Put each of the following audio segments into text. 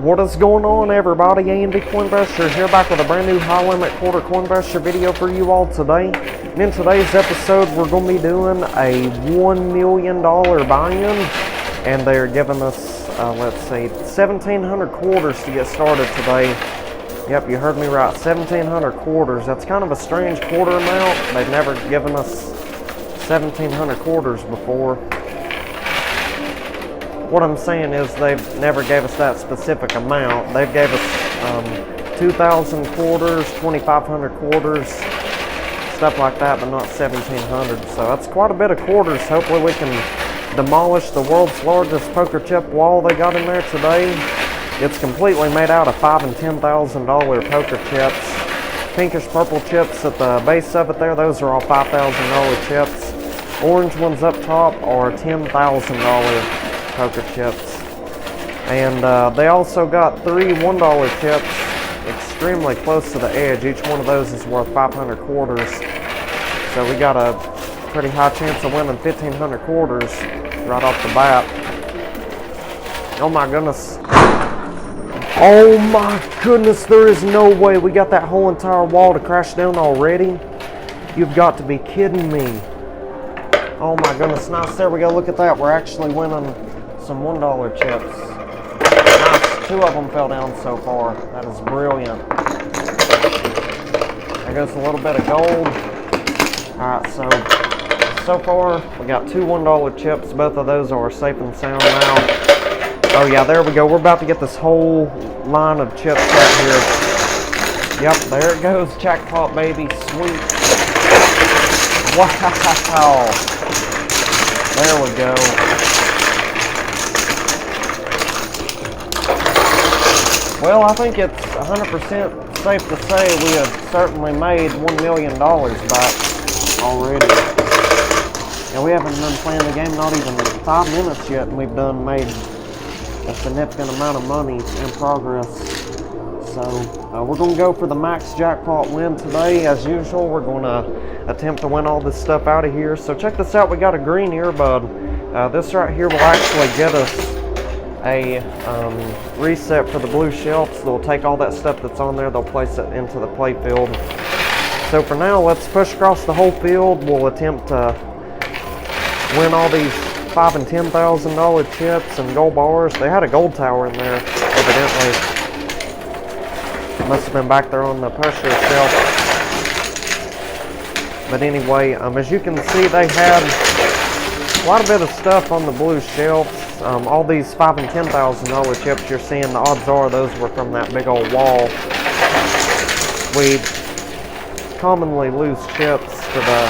What is going on, everybody? A&D Coinbuster here, back with a brand new high limit quarter Coinbuster video for you all today. And in today's episode, we're going to be doing a $1 million buy-in, and they're giving us, let's see, 1,700 quarters to get started today. Yep, you heard me right, 1,700 quarters. That's kind of a strange quarter amount. They've never given us 1,700 quarters before. What I'm saying is they've never gave us that specific amount. They've gave us 2,000 quarters, 2,500 quarters, stuff like that, but not 1,700. So that's quite a bit of quarters. Hopefully we can demolish the world's largest poker chip wall they got in there today. It's completely made out of $5,000 and $10,000 poker chips. Pinkish purple chips at the base of it there, those are all $5,000 chips. Orange ones up top are $10,000 poker chips. And they also got 3 $1 chips extremely close to the edge. Each one of those is worth 500 quarters. So we got a pretty high chance of winning 1,500 quarters right off the bat. Oh my goodness. Oh my goodness, there is no way we got that whole entire wall to crash down already. You've got to be kidding me. Oh my goodness, nice. There we go. Look at that. We're actually winning some $1 chips. Nice. 2 of them fell down so far. That is brilliant. There goes a little bit of gold. Alright, so far we got 2 $1 chips. Both of those are safe and sound now. Oh yeah, there we go. We're about to get this whole line of chips out here. Yep, there it goes. Jackpot, baby. Sweet. Wow. There we go. Well, I think it's 100% safe to say we have certainly made $1 million back already. And we haven't been playing the game not even 5 minutes yet, and we've made a significant amount of money in progress. So we're going to go for the max jackpot win today. As usual, we're going to attempt to win all this stuff out of here. So check this out. We got a green earbud. This right here will actually get us a reset for the blue shelves. They'll take all that stuff that's on there, they'll place it into the playfield. So for now, let's push across the whole field. We'll attempt to win all these $5,000 and $10,000 chips and gold bars. They had a gold tower in there, evidently. Must have been back there on the pusher shelf. But anyway, as you can see, they had quite a bit of stuff on the blue shelves. All these $5,000 and $10,000 chips you're seeing, the odds are those were from that big old wall. We commonly lose chips to the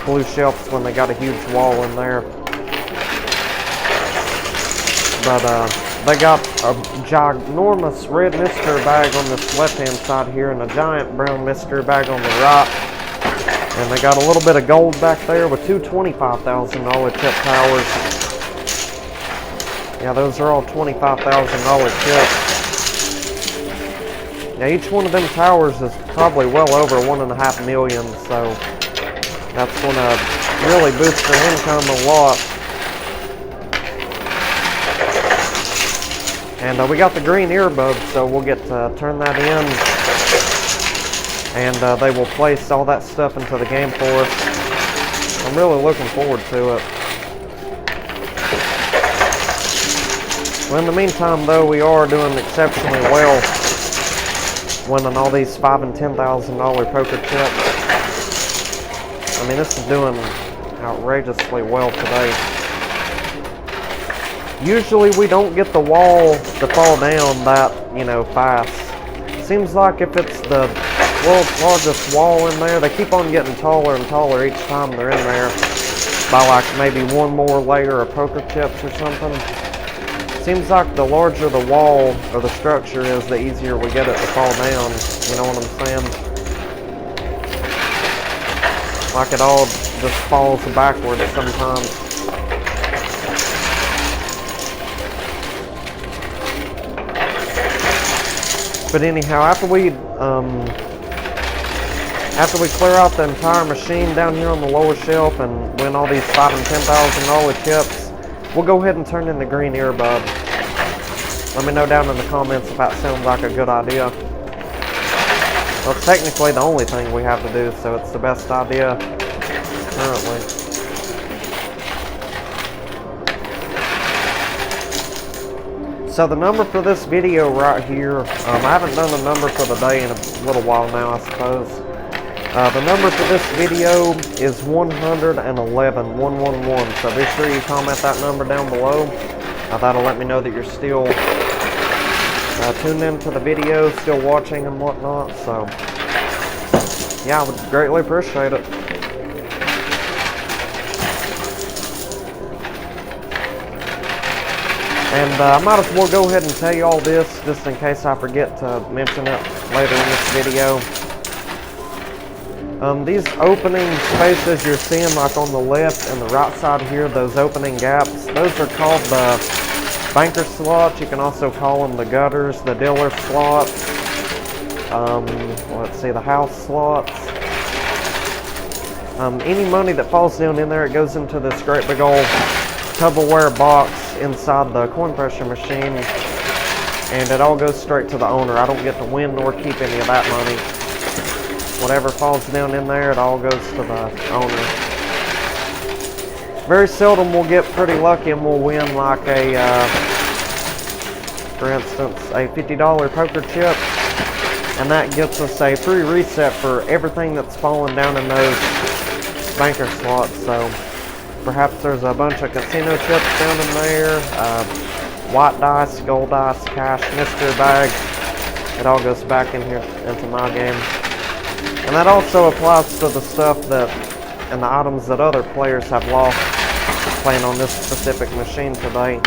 blue shelves when they got a huge wall in there. But they got a ginormous red mystery bag on this left-hand side here and a giant brown mystery bag on the right. And they got a little bit of gold back there with 2 $25,000 chip towers. Yeah, those are all $25,000 chips. Now each one of them towers is probably well over 1.5 million, so that's going to really boost their income a lot. And we got the green earbud, so we'll get to turn that in, and they will place all that stuff into the game for us. I'm really looking forward to it. Well, in the meantime, though, we are doing exceptionally well, winning all these $5,000 and $10,000 poker chips. I mean, this is doing outrageously well today. Usually, we don't get the wall to fall down that, fast. Seems like if it's the world's largest wall in there, they keep on getting taller and taller each time they're in there by like maybe one more layer of poker chips or something. Seems like the larger the wall or the structure is, the easier we get it to fall down. You know what I'm saying? Like it all just falls backwards sometimes. But anyhow, after we clear out the entire machine down here on the lower shelf and win all these $5,000 and $10,000 chips, we'll go ahead and turn in the green earbud. Let me know down in the comments if that sounds like a good idea. Well, it's technically the only thing we have to do, so it's the best idea currently. So the number for this video right here, I haven't done a number for the day in a little while now, I suppose. The number for this video is 111, 111. So be sure you comment that number down below. That'll let me know that you're still tuned into the video, still watching and whatnot. So yeah, I would greatly appreciate it. And I might as well go ahead and tell you all this, just in case I forget to mention it later in this video. These opening spaces you're seeing, like on the left and the right side here, those opening gaps, those are called the banker slots. You can also call them the gutters, the dealer slots, let's see, the house slots. Any money that falls down in there, it goes into this great big old Tupperware box inside the coin pressure machine, and it all goes straight to the owner. I don't get to win nor keep any of that money. Whatever falls down in there, it all goes to the owner. Very seldom we'll get pretty lucky and we'll win like a, for instance, a $50 poker chip, and that gets us a free reset for everything that's fallen down in those banker slots. So perhaps there's a bunch of casino chips down in there, white dice, gold dice, cash, mystery bags. It all goes back in here into my game. And that also applies to the stuff that, and the items that other players have lost playing on this specific machine today.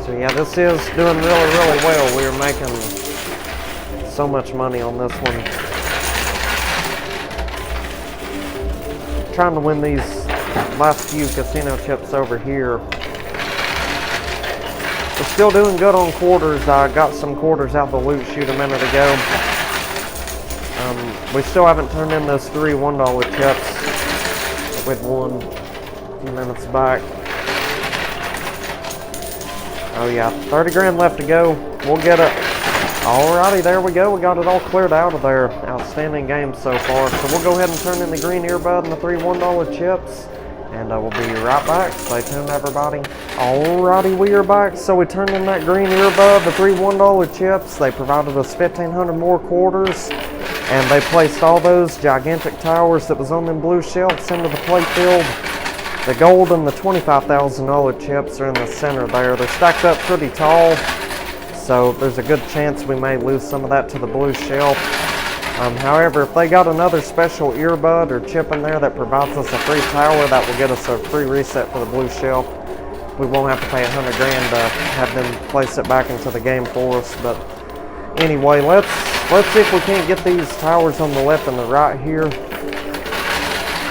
So yeah, this is doing really, really well. We're making so much money on this one. Trying to win these last few casino chips over here. We're still doing good on quarters. I got some quarters out the loot chute a minute ago. We still haven't turned in those 3 $1 chips that we'd won a few minutes back. Oh yeah, 30 grand left to go. We'll get it. Alrighty, there we go. We got it all cleared out of there. Outstanding game so far. So we'll go ahead and turn in the green earbud and the 3 $1 chips. And we'll be right back. Stay tuned, everybody. Alrighty, we are back. So we turned in that green earbud, the 3 $1 chips. They provided us 1,500 more quarters. And they placed all those gigantic towers that was on them blue shelves into the playfield. The gold and the $25,000 chips are in the center there. They're stacked up pretty tall. So there's a good chance we may lose some of that to the blue shelf. However, if they got another special earbud or chip in there that provides us a free tower, that will get us a free reset for the blue shelf. We won't have to pay 100 grand to have them place it back into the game for us. But anyway, let's see if we can't get these towers on the left and the right here.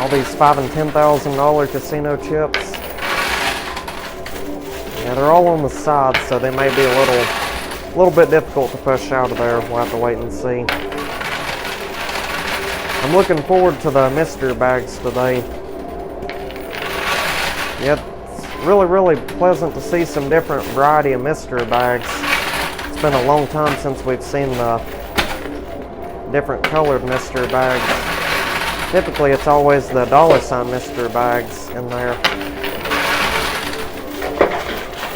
All these $5,000 and $10,000 casino chips. Yeah, they're all on the side, so they may be a little bit difficult to push out of there. We'll have to wait and see. I'm looking forward to the mystery bags today. Yeah, it's really, really pleasant to see some different variety of mystery bags. It's been a long time since we've seen the different colored mystery bags. Typically, it's always the $sign mystery bags in there.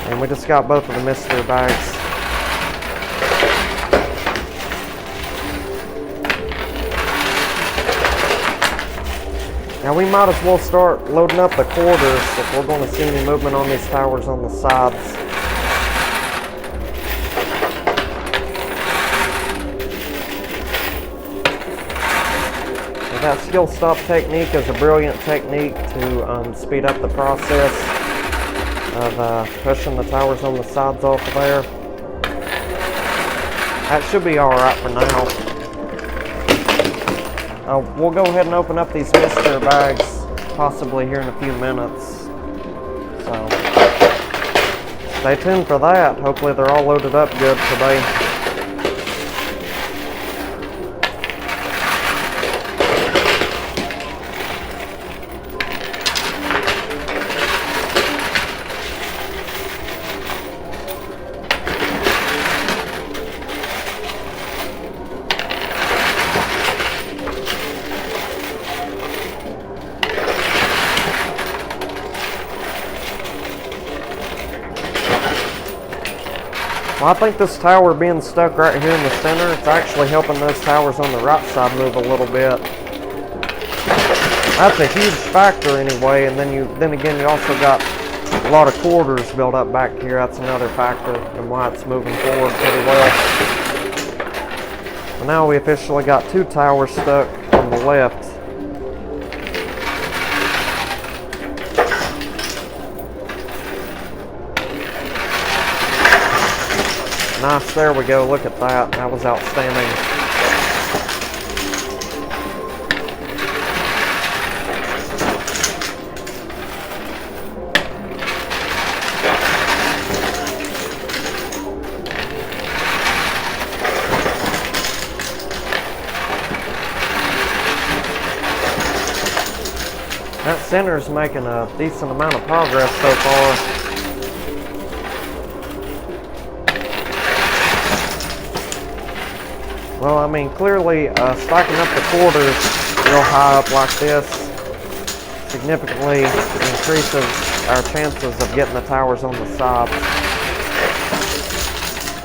And we just got both of the mystery bags. Now we might as well start loading up the quarters if we're going to see any movement on these towers on the sides. That skill stop technique is a brilliant technique to speed up the process of pushing the towers on the sides off of there. That should be alright for now. We'll go ahead and open up these mystery bags possibly here in a few minutes. So stay tuned for that. Hopefully they're all loaded up good today. Well, I think this tower being stuck right here in the center, it's actually helping those towers on the right side move a little bit. That's a huge factor anyway, and then again you also got a lot of quarters built up back here. That's another factor in why it's moving forward pretty well. Well, now we officially got 2 towers stuck on the left. Nice, there we go, look at that. That was outstanding. That center's making a decent amount of progress so far. Well, I mean, clearly stacking up the quarters real high up like this significantly increases our chances of getting the towers on the sides.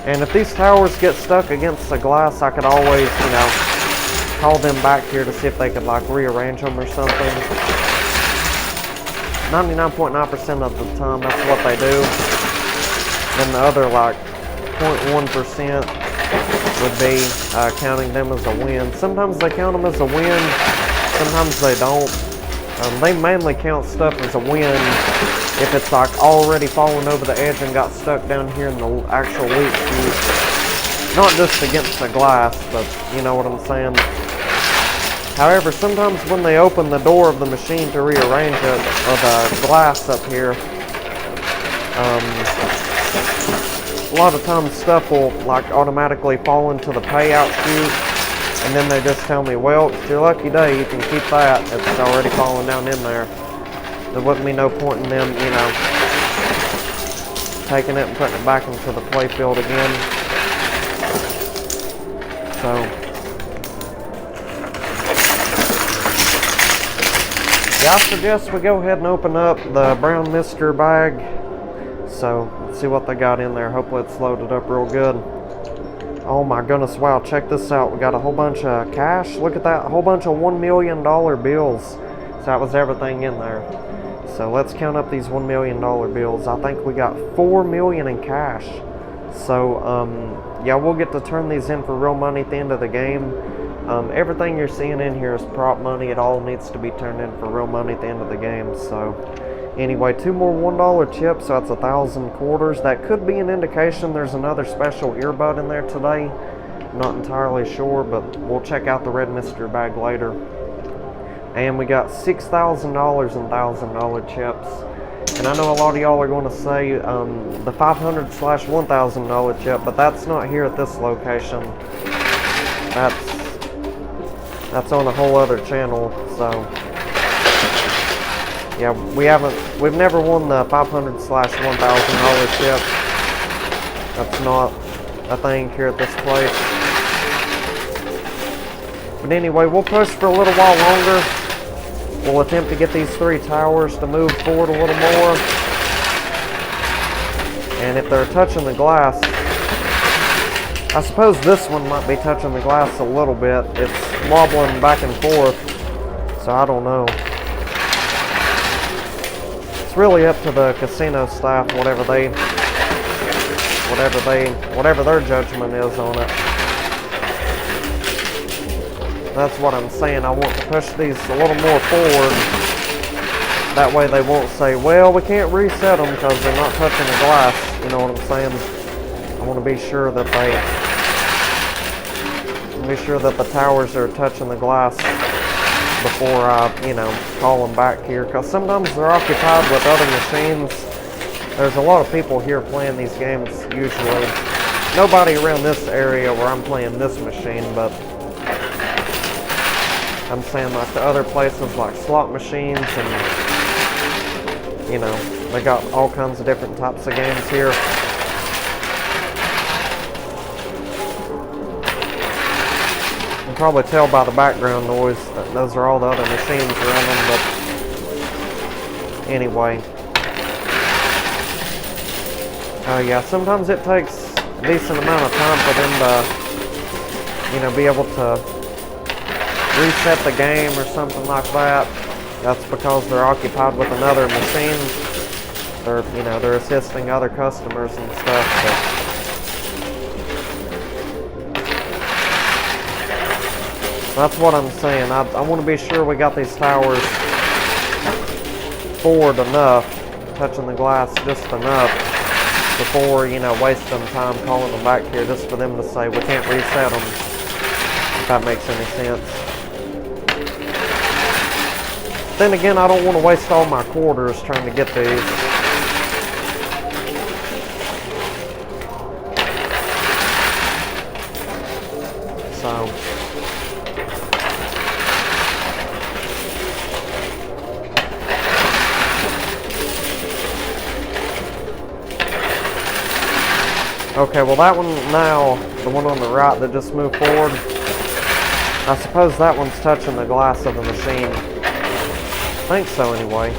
And if these towers get stuck against the glass, I could always, you know, call them back here to see if they could like rearrange them or something. 99.9% of the time, that's what they do. Then the other like 0.1% would be counting them as a win. Sometimes they count them as a win, sometimes they don't. They mainly count stuff as a win if it's like already fallen over the edge and got stuck down here in the actual leak chute. Not just against the glass, but you know what I'm saying. However, sometimes when they open the door of the machine to rearrange it, or the glass up here, a lot of times stuff will like automatically fall into the payout chute, and then they just tell me, well, it's your lucky day, you can keep that, it's already falling down in there. There wouldn't be no point in them, you know, taking it and putting it back into the playfield again. So, yeah, I suggest we go ahead and open up the brown Mr. bag. So, let's see what they got in there. Hopefully it's loaded up real good. Oh my goodness, wow, check this out. We got a whole bunch of cash. Look at that, a whole bunch of $1 million bills. So that was everything in there. So let's count up these $1 million bills. I think we got $4 million in cash. So, yeah, we'll get to turn these in for real money at the end of the game. Everything you're seeing in here is prop money. It all needs to be turned in for real money at the end of the game. So anyway, 2 more $1 chips, so that's 1,000 quarters. That could be an indication there's another special earbud in there today. Not entirely sure, but we'll check out the red Mr. bag later. And we got $6,000 in $1,000 chips. And I know a lot of y'all are going to say the $500/$1,000 chip, but that's not here at this location. That's on a whole other channel, so yeah, we've never won the $500/$1,000 chip. That's not a thing here at this place. But anyway, we'll push for a little while longer. We'll attempt to get these 3 towers to move forward a little more. And if they're touching the glass, I suppose this one might be touching the glass a little bit. It's wobbling back and forth, so I don't know. It's really up to the casino staff, whatever their judgment is on it. That's what I'm saying. I want to push these a little more forward. That way they won't say, well, we can't reset them because they're not touching the glass. You know what I'm saying? I want to be sure that the towers are touching the glass before I, you know, call them back here. Because sometimes they're occupied with other machines. There's a lot of people here playing these games usually. Nobody around this area where I'm playing this machine, but I'm saying like the other places like slot machines and, you know, they got all kinds of different types of games here. You can probably tell by the background noise that those are all the other machines running, but anyway. Yeah, sometimes it takes decent amount of time for them to, you know, be able to reset the game or something like that. That's because they're occupied with another machine. They're, you know, they're assisting other customers and stuff. But that's what I'm saying. I want to be sure we got these towers forward enough, touching the glass just enough before, you know, wasting time calling them back here just for them to say we can't reset them, if that makes any sense. Then again, I don't want to waste all my quarters trying to get these. So okay, well that one now, the one on the right that just moved forward, I suppose that one's touching the glass of the machine. I think so anyway.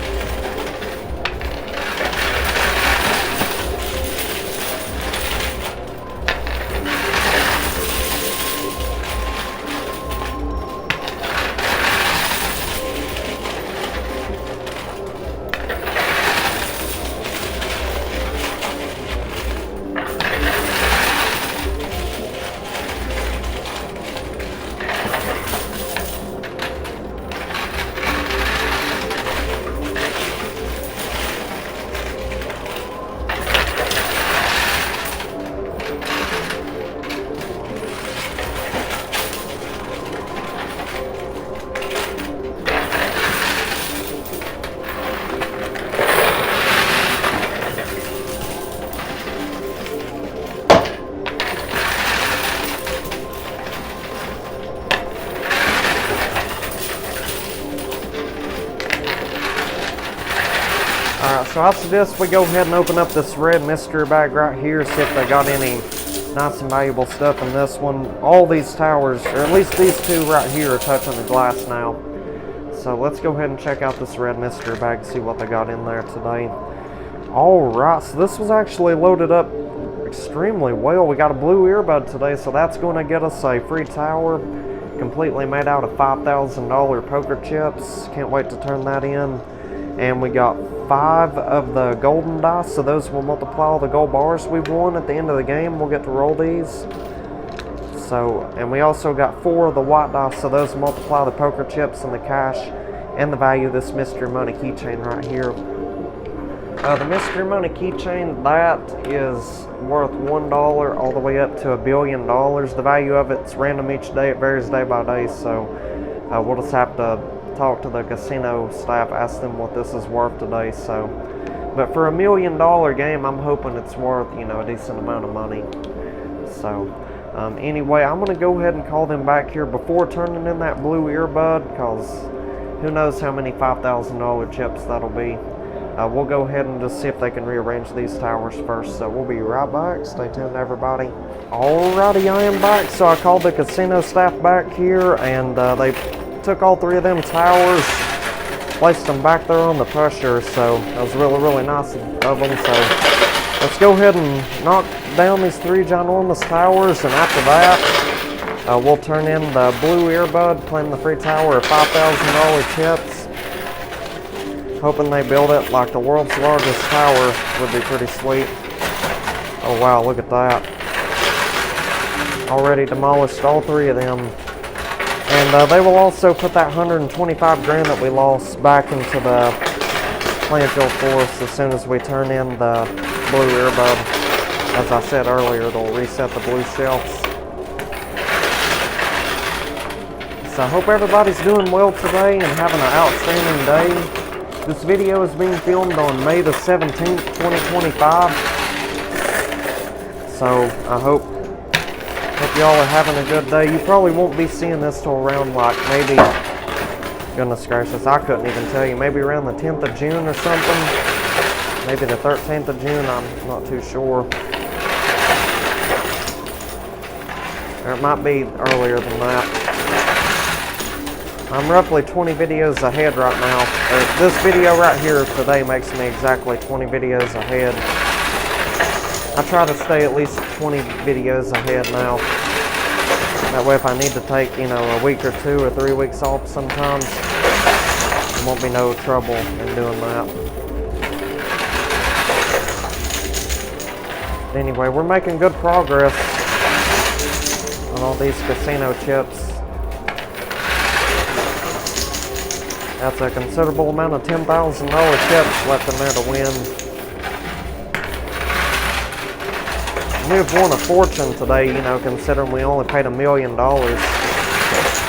Alright, so I suggest we go ahead and open up this red mystery bag right here, see if they got any nice and valuable stuff in this one. All these towers, or at least these two right here, are touching the glass now. So let's go ahead and check out this red mystery bag, see what they got in there today. Alright, so this was actually loaded up extremely well. We got a blue earbud today, so that's going to get us a free tower, completely made out of $5,000 poker chips. Can't wait to turn that in. And we got 5 of the golden dice, so those will multiply all the gold bars we've won at the end of the game. We'll get to roll these. So, and we also got 4 of the white dice, so those multiply the poker chips and the cash and the value of this mystery money keychain right here. The mystery money keychain, that is worth $1 all the way up to $1 billion. The value of it's random each day. It varies day by day, so we'll just have to talk to the casino staff, ask them what this is worth today. So, but for $1 million game, I'm hoping it's worth, you know, a decent amount of money. So anyway, I'm gonna go ahead and call them back here before turning in that blue earbud, because who knows how many $5,000 chips that'll be. We'll go ahead and just see if they can rearrange these towers first. So we'll be right back. Stay tuned, everybody. Alrighty, I am back. So I called the casino staff back here, and they took all 3 of them towers, placed them back there on the pusher. So that was really, really nice of them. So let's go ahead and knock down these 3 ginormous towers, and after that, we'll turn in the blue earbud, claim the free tower of $5,000 chips. Hoping they build it like the world's largest tower would be pretty sweet. Oh wow, look at that. Already demolished all 3 of them. And they will also put that 125 grand that we lost back into the playing field for us as soon as we turn in the blue earbud. As I said earlier, they'll reset the blue shelves. So I hope everybody's doing well today and having an outstanding day. This video is being filmed on May the 17th, 2025. So I hope y'all are having a good day. You probably won't be seeing this till around like maybe, goodness gracious, I couldn't even tell you, maybe around the 10th of June or something. Maybe the 13th of June, I'm not too sure. Or it might be earlier than that. I'm roughly 20 videos ahead right now. This video right here today makes me exactly 20 videos ahead. I try to stay at least 20 videos ahead now. That way if I need to take, you know, a week or 2 or 3 weeks off sometimes, there won't be no trouble in doing that. Anyway, we're making good progress on all these casino chips. That's a considerable amount of $10,000 chips left in there to win. We've won a fortune today, you know, considering we only paid $1 million to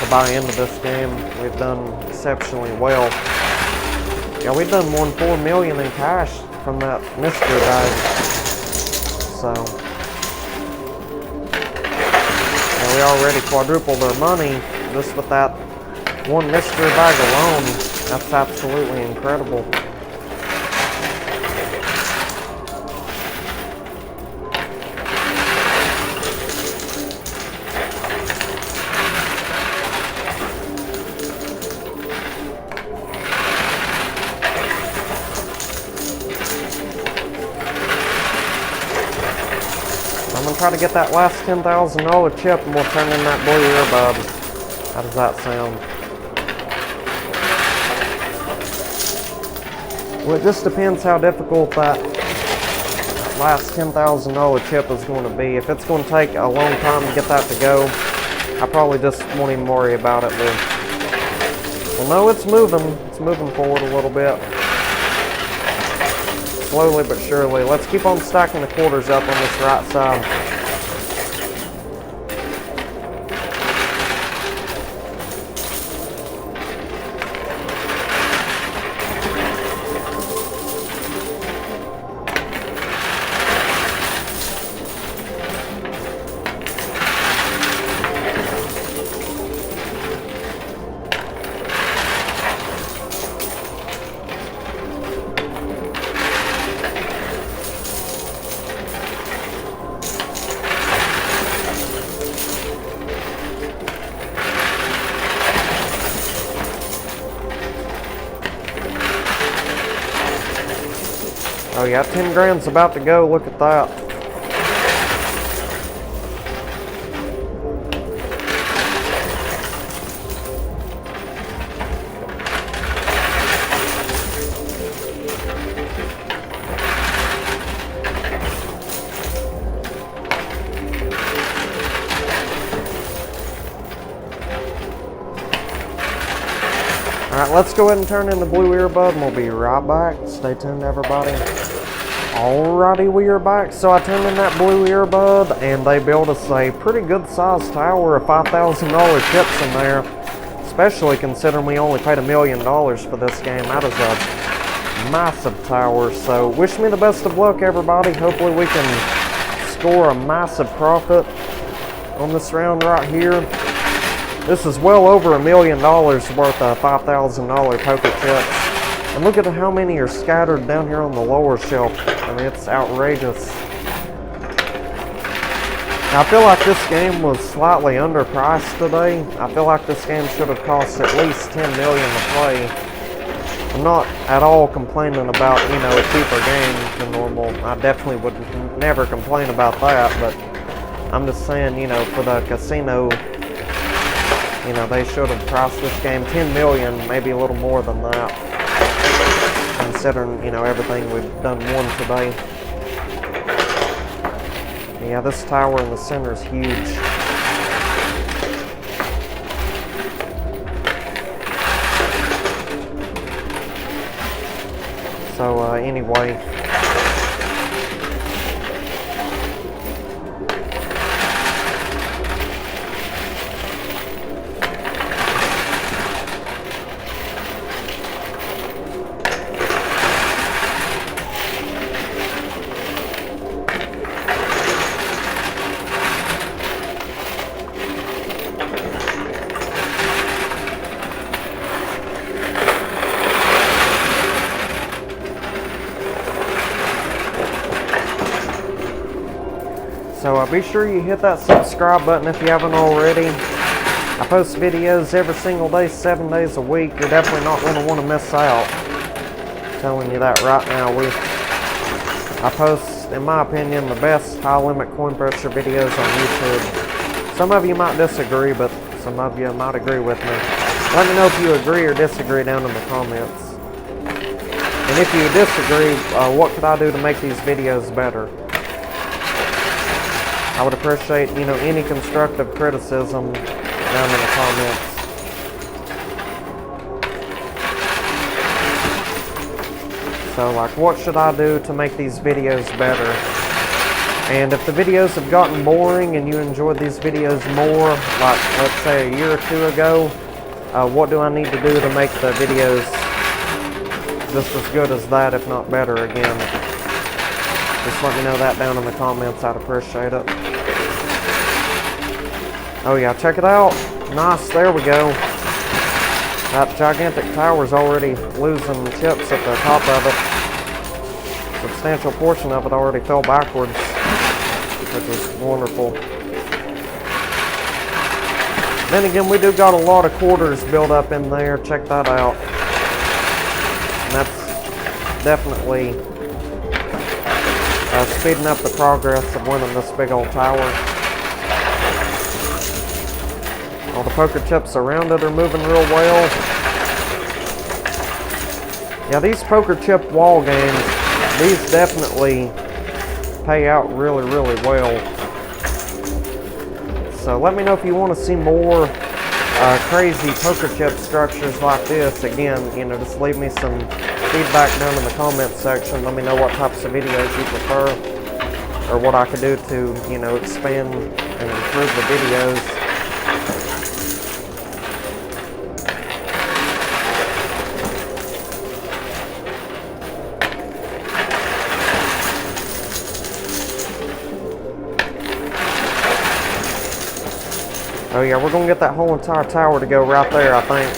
buy into this game. We've done exceptionally well. Yeah, we've done won $4 million in cash from that mystery bag. So, yeah, we already quadrupled our money just with that one mystery bag alone. That's absolutely incredible. I'm gonna try to get that last $10,000 chip and we'll turn in that blue earbud. How does that sound? Well, it just depends how difficult that last $10,000 chip is going to be. If it's going to take a long time to get that to go, I probably just won't even worry about it. Well, no, it's moving. It's moving forward a little bit. Slowly but surely. Let's keep on stacking the quarters up on this right side. Oh yeah, 10 grand's about to go. Look at that. Alright, let's go ahead and turn in the blue earbud and we'll be right back. Stay tuned, everybody. Alrighty, we are back. So I turned in that blue earbud and they built us a pretty good sized tower of $5,000 chips in there. Especially considering we only paid $1 million for this game. That is a massive tower. So wish me the best of luck, everybody. Hopefully we can score a massive profit on this round right here. This is well over $1 million worth of $5,000 poker chips. And look at how many are scattered down here on the lower shelf. I mean, it's outrageous. Now, I feel like this game was slightly underpriced today. I feel like this game should have cost at least $10 million to play. I'm not at all complaining about, you know, a cheaper game than normal. I definitely would never complain about that, but I'm just saying, you know, for the casino, you know, they should have priced this game $10 million, maybe a little more than that. Considering, you know, everything we've done won today. Yeah, this tower in the center is huge. So, anyway. So be sure you hit that subscribe button if you haven't already. I post videos every single day, 7 days a week. You're definitely not going to want to miss out. I'm telling you that right now. I post in my opinion, the best high limit coin pressure videos on YouTube. Some of you might disagree, but some of you might agree with me. Let me know if you agree or disagree down in the comments. And if you disagree, what could I do to make these videos better? I would appreciate, any constructive criticism down in the comments. So, like, what should I do to make these videos better? And if the videos have gotten boring and you enjoyed these videos more, like, let's say a year or two ago, what do I need to do to make the videos just as good as that, if not better again? Just let me know that down in the comments. I'd appreciate it. Oh yeah, check it out. Nice, there we go. That gigantic tower's already losing chips at the top of it. A substantial portion of it already fell backwards, which is wonderful. Then again, we do got a lot of quarters built up in there. Check that out. And that's definitely speeding up the progress of winning this big old tower. All the poker chips around it are moving real well. Yeah, these poker chip wall games, these definitely pay out really, really well. So let me know if you want to see more crazy poker chip structures like this. Again, just leave me some feedback down in the comments section. Let me know what types of videos you prefer, or what I could do to, expand and improve the videos. Oh yeah, we're going to get that whole entire tower to go right there, I think.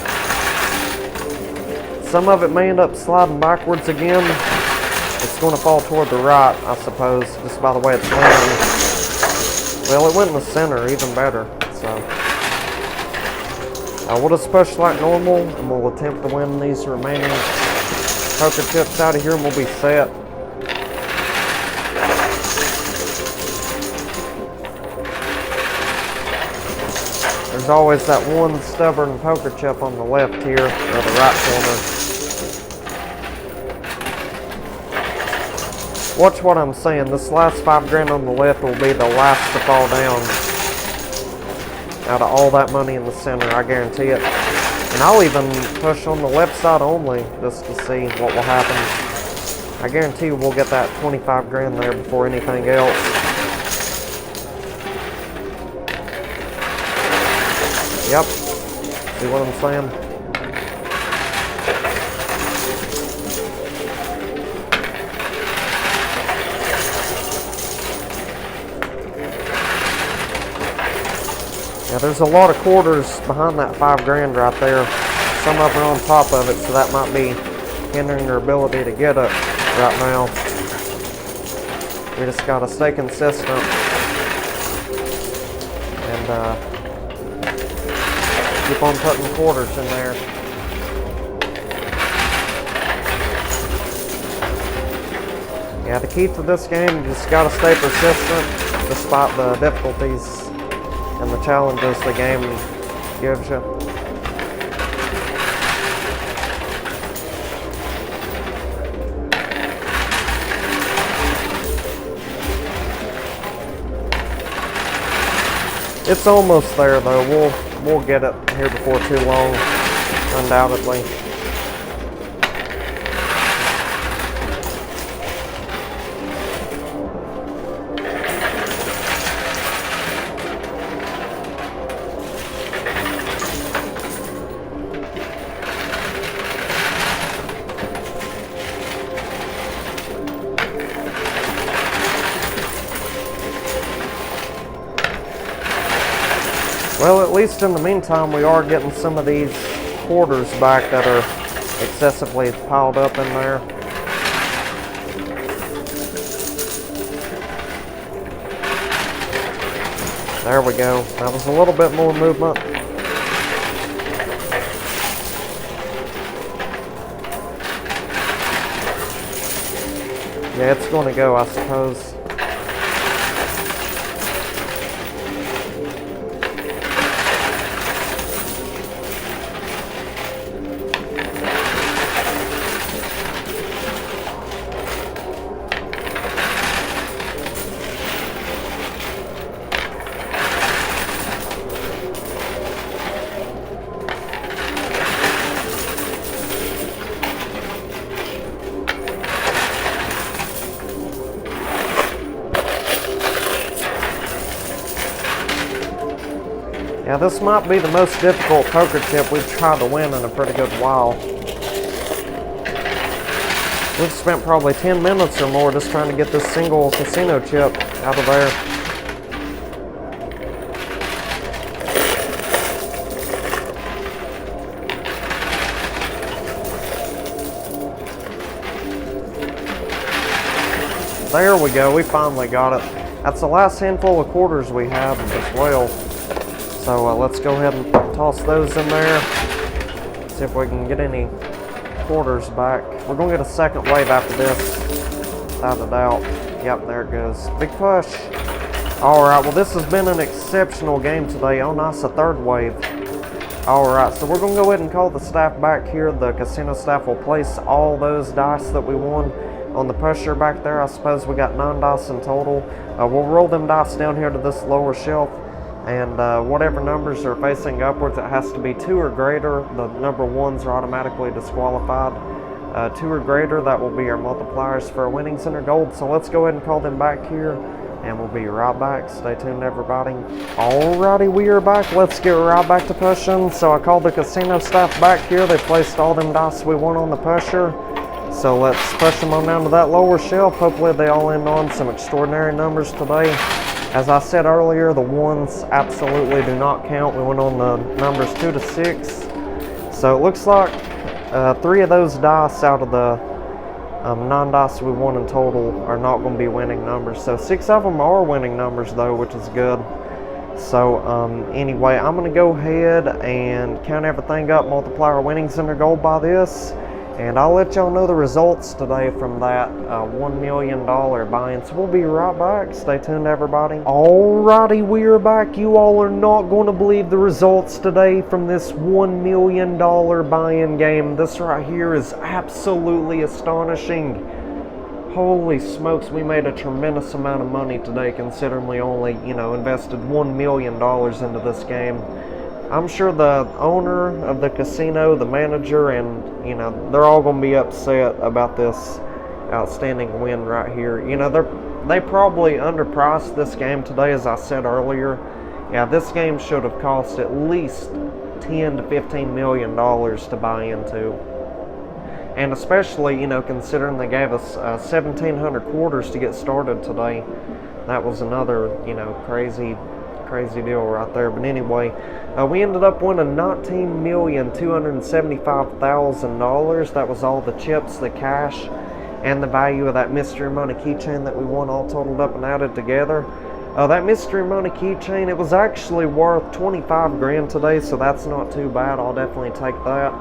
Some of it may end up sliding backwards again. It's going to fall toward the right, I suppose, just by the way it's landing. Well, it went in the center, even better. So, we'll just push like normal, and we'll attempt to win these remaining poker chips out of here, and we'll be set. There's always that one stubborn poker chip on the left here, or the right corner. Watch what I'm saying. This last $5 grand on the left will be the last to fall down out of all that money in the center, I guarantee it. And I'll even push on the left side only, just to see what will happen. I guarantee we'll get that 25 grand there before anything else. Yep. See what I'm saying? Yeah, there's a lot of quarters behind that $5 grand right there. Some of them are on top of it, so that might be hindering their ability to get it right now. We just gotta stay consistent and keep on putting quarters in there. Yeah, the key to this game, you just gotta stay persistent despite the difficulties and the challenges the game gives you. It's almost there though. We'll get it here before too long, undoubtedly. Well, at least in the meantime, we are getting some of these quarters back that are excessively piled up in there. There we go. That was a little bit more movement. Yeah, it's going to go, I suppose. Yeah, this might be the most difficult poker chip we've tried to win in a pretty good while. We've spent probably 10 minutes or more just trying to get this single casino chip out of there. There we go, we finally got it. That's the last handful of quarters we have as well. So let's go ahead and toss those in there. See if we can get any quarters back. We're going to get a second wave after this, without a doubt. Yep, there it goes. Big push. Alright, well this has been an exceptional game today. Oh nice, a third wave. Alright, so we're going to go ahead and call the staff back here. The casino staff will place all those dice that we won on the pusher back there. I suppose we got 9 dice in total. We'll roll them dice down here to this lower shelf. And whatever numbers are facing upwards, it has to be 2 or greater. The number 1s are automatically disqualified. 2 or greater, that will be our multipliers for our winnings and our gold. So let's go ahead and call them back here, and we'll be right back. Stay tuned, everybody. Alrighty, we are back. Let's get right back to pushing. So I called the casino staff back here. They placed all them dice we won on the pusher. So let's push them on down to that lower shelf. Hopefully they all end on some extraordinary numbers today. As I said earlier, the 1s absolutely do not count. We went on the numbers 2 to 6. So it looks like 3 of those dice out of the 9 dice we won in total are not going to be winning numbers. So 6 of them are winning numbers though, which is good. So anyway, I'm going to go ahead and count everything up, multiply our winnings and our gold by this. And I'll let y'all know the results today from that $1 million buy-in. So we'll be right back. Stay tuned, everybody. Alrighty, we are back. You all are not going to believe the results today from this $1 million buy-in game. This right here is absolutely astonishing. Holy smokes, we made a tremendous amount of money today considering we only, invested $1 million into this game. I'm sure the owner of the casino, the manager, and, they're all going to be upset about this outstanding win right here. They probably underpriced this game today, as I said earlier. Yeah, this game should have cost at least $10 to $15 million to buy into. And especially, considering they gave us 1,700 quarters to get started today. That was another, crazy deal right there. But anyway, we ended up winning $19,275,000. That was all the chips, the cash, and the value of that mystery money keychain that we won all totaled up and added together. That mystery money keychain, it was actually worth 25 grand today, so that's not too bad. I'll definitely take that.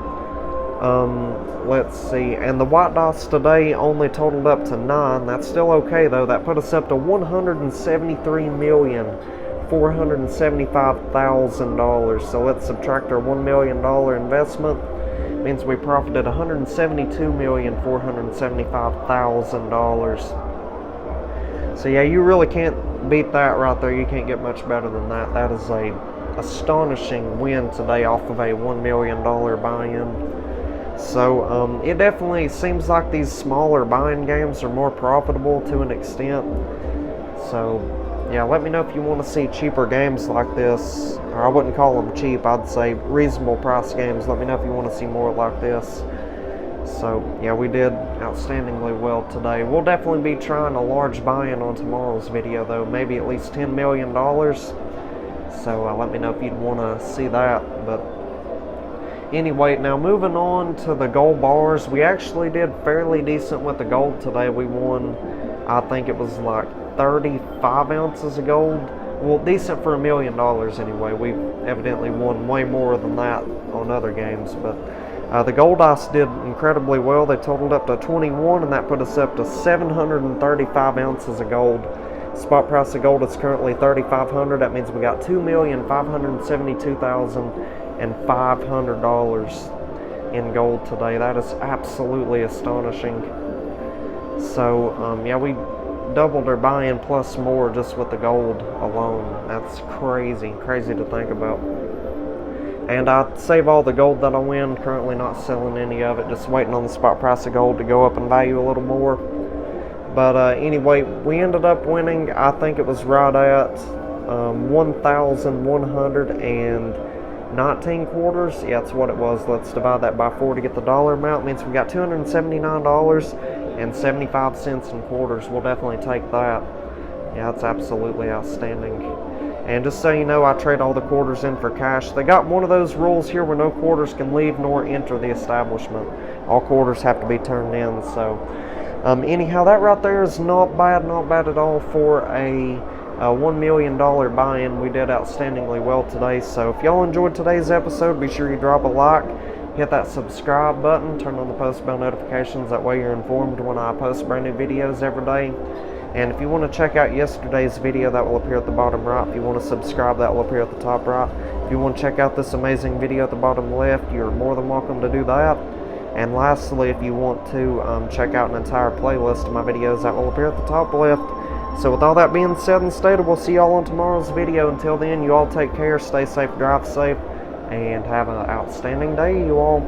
Let's see, and the white dice today only totaled up to 9. That's still okay though. That put us up to $173,475,000. So let's subtract our $1 million investment. Means we profited $172,475,000. So yeah, you really can't beat that right there. You can't get much better than that. That is a astonishing win today off of a $1 million buy-in. So it definitely seems like these smaller buy-in games are more profitable to an extent. So yeah, let me know if you want to see cheaper games like this. Or I wouldn't call them cheap, I'd say reasonable price games. Let me know if you want to see more like this. So yeah, we did outstandingly well today. We'll definitely be trying a large buy-in on tomorrow's video though, maybe at least $10 million. So let me know if you'd want to see that. But anyway, now moving on to the gold bars. We actually did fairly decent with the gold today. We won, I think it was like 35 ounces of gold. Well, decent for $1 million anyway. We've evidently won way more than that on other games, but The gold ice did incredibly well. They totaled up to 21, and that put us up to 735 ounces of gold. Spot price of gold is currently $3,500. That means we got $2,572,500 in gold today. That is absolutely astonishing. So yeah, we doubled our buy-in plus more just with the gold alone. That's crazy to think about. And I save all the gold that I win, currently not selling any of it, just waiting on the spot price of gold to go up in value a little more. But anyway, we ended up winning, I think it was right at 1,119 quarters. Yeah, that's what it was. Let's divide that by 4 to get the dollar amount. It means we got $279.75 in quarters. We'll definitely take that. Yeah, that's absolutely outstanding. And just so you know, I trade all the quarters in for cash. They got one of those rules here where no quarters can leave nor enter the establishment. All quarters have to be turned in. So anyhow, that right there is not bad at all for a $1 million buy-in. We did outstandingly well today. So if y'all enjoyed today's episode, be sure you drop a like, hit that subscribe button, turn on the post bell notifications. That way you're informed when I post brand new videos every day. And if you want to check out yesterday's video, that will appear at the bottom right. If you want to subscribe, that will appear at the top right. If you want to check out this amazing video at the bottom left, you're more than welcome to do that. And lastly, if you want to check out an entire playlist of my videos, that will appear at the top left. So with all that being said and stated, we'll see y'all on tomorrow's video. Until then, you all take care, stay safe, drive safe, and have an outstanding day, you all.